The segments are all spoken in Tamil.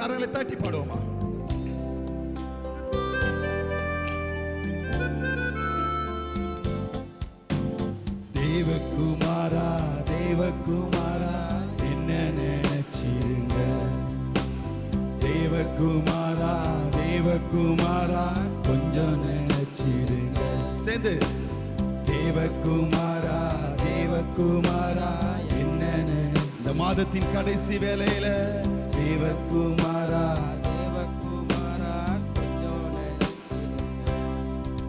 கரங்களை தட்டி பாடுவோமா? தேவகுமாரா தேவகுமாரா என்ன நினைச்சிருங்க, தேவகுமாரா தேவகுமாரா கொஞ்சம் நினைச்சிருங்க. சேர்ந்து தேவகுமாரா தேவகுமாரா என்ன இந்த மாதத்தின் கடைசி வேளையில தேவகுமாரா தேவகுமாரா கொஞ்சம்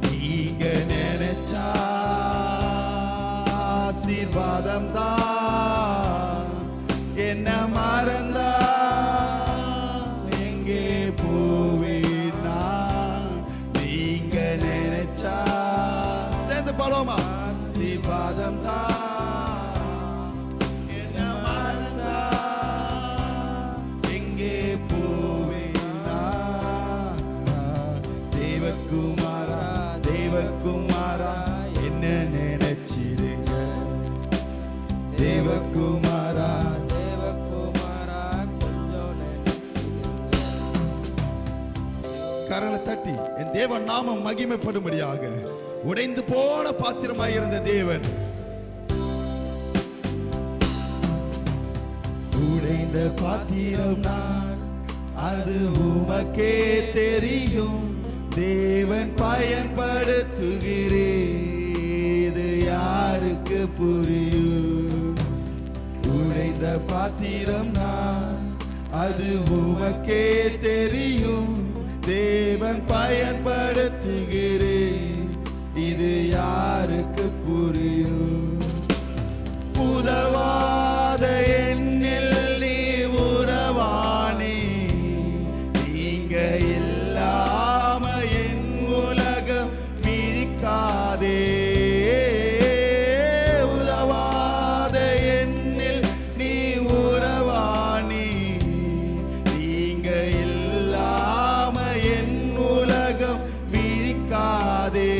நீங்க நினைச்சா ஆசீர்வாதம் தான், என்ன மறந்தா எங்கே போவேனா, நீங்க நினைச்சா சேர்ந்து பாடுவோமா? ஆசீர்வாதம் தான், என்ன மறந்தா எங்கே போவேனா. தேவகுமாரா தேவகுமாரா என்ன நினைச்சிடுங்க, தேவகுமாரா தேவகுமாரா கொஞ்சம் கரங்களை தட்டி என் தேவன் நாமம் மகிமைப்படும்படியாக உடைந்து போன பாத்திரமாய் இருந்த தேவன், உடைந்த பாத்திரம் நான் அது உமக்கே தெரியும், தேவன் பயன்படுத்துகிறேன் யாருக்கு புரியும். உடைந்த பாத்திரம் நான் அது உமக்கே தெரியும், தேவன் பயன்படுத்துகிறேன் இது யாருக்கு புரியும். உதவாத என்னில் நீ உறவானே, நீங்க இல்லாம என் உலகம் பிரிக்காதே. உதவாத என்னில் நீ உறவானே, நீங்க இல்லாம என் உலகம் பிரிக்காதே.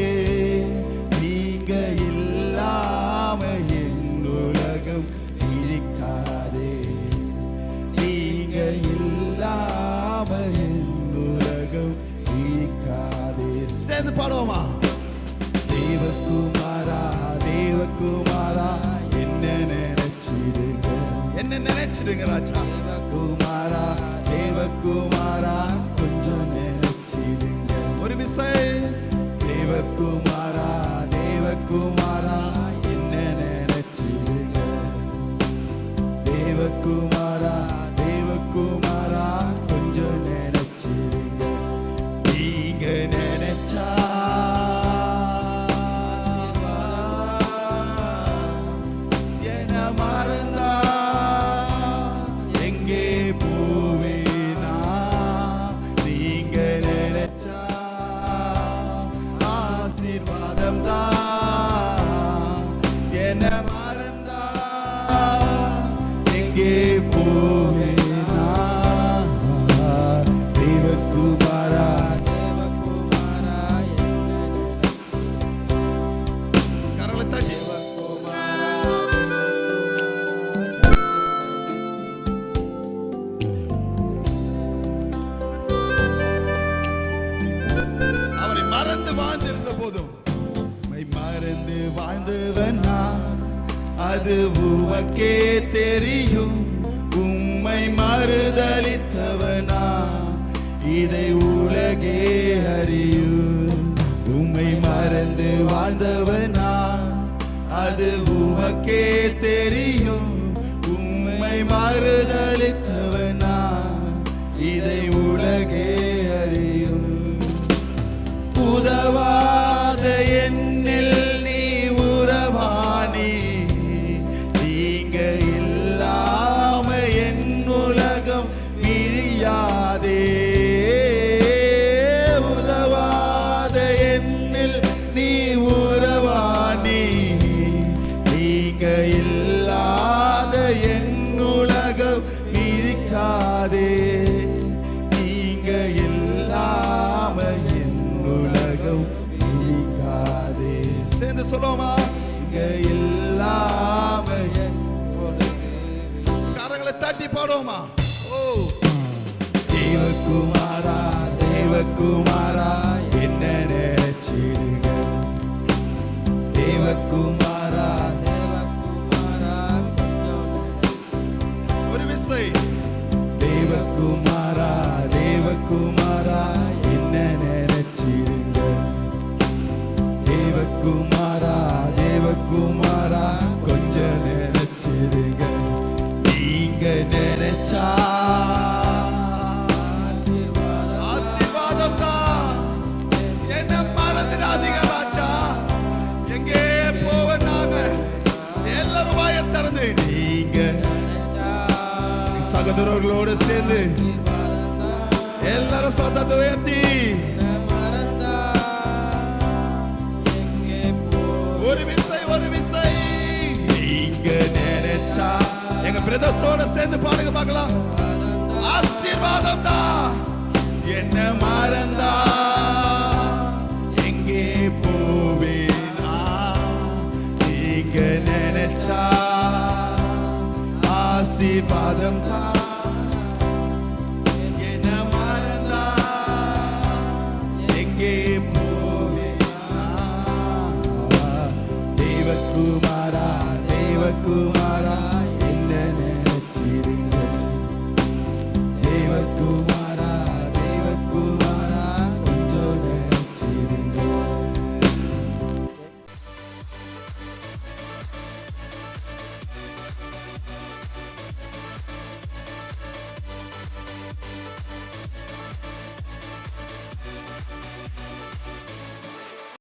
நீங்க இல்லாம என் உலகம் பிரிக்காதே, நீங்க இல்லாம என் உலகம் பிரிக்காதே. சேர்ந்து பாடுவோமா? தேவகுமாரா தேவகுமாரா என்ன நினைச்சிடுங்க, என்ன நினைச்சிடுங்க ராஜா. தேவகுமாரா தேவகுமாரா கொஞ்சம் நினைச்சிடுங்க. ஒரு விசை தேவகுமாரா தேவகுமாரா என்ன நினைச்சிடுங்க, தேவகுமாரா தேவகுமாரா கொஞ்சம் நினைச்சிடுங்க. நீங்க நினைச்சா என்ன மறந்தா எங்கே போவேனா, நீங்க நினைச்சா ஆசீர்வாதம் தான், என்ன மறந்தா எங்கே போவேனா. தேவகுமாரா தேவகுமாரா கரங்களை தட்டி அவரை மறந்து வாழ்ந்திருந்த போதும் மறந்து வாழ்ந்தவன் நான், அது உமக்கே தெரியும், உம்மை மறுதலித்தவனா இதை உலகே அறியும். உம்மை மறந்து வாழ்ந்தவனா அது உமக்கே தெரியும், உம்மை மறுதலித்தவனா இதை உலகே அறியும். உதவாத என்னில் நீ உறவானே, நீங்க இல்லாம என் உலகம் பிரியாதே. உதவாத என்னில் நீ உறவானே, நீங்க இல்லாத என் உலகம் பிரிக்காதே. நீங்க இல்லாம என் உலகம் பிரிக்காதே. சேர்ந்து சொல்லுவோமா? நீங்க இல்லாம என் கரங்களை தட்டி பாடுவோமா? ஓ தேவகுமாரா தேவகுமாரா என்ன நினைச்சிடுங்க தேவகுமாரா ஒரு விசை தேவகுமாரா தேவகுமாரா என்ன நினைச்சிடுங்க தேவகுமாரா தேவகுமாரா கொஞ்சம் நினைச்சிடுங்க நீங்க நினைச்சா ஆசீர்வாதம் தான் என்ன மறந்துடாதீங்க ராஜா எங்கே போவனாக எல்லாரும் வாயை திறந்து நீங்க சகோதரர்களோடு சேர்ந்து எல்லாரும் சத்தத்தை உயர்த்தி ஒரு விசை நீங்க நினைச்சா எங்க பிரதர்ஸோட சேர்ந்து பாடுங்க பார்க்கலாம் ஆசீர்வாதம் தான் என்ன மறந்தா எங்கே போவேனா நீங்க நினைச்சா ஆசீர்வாதம் தான் என்ன மறந்தா எங்கே போவேனா தேவகுமாரா தேவகுமாரா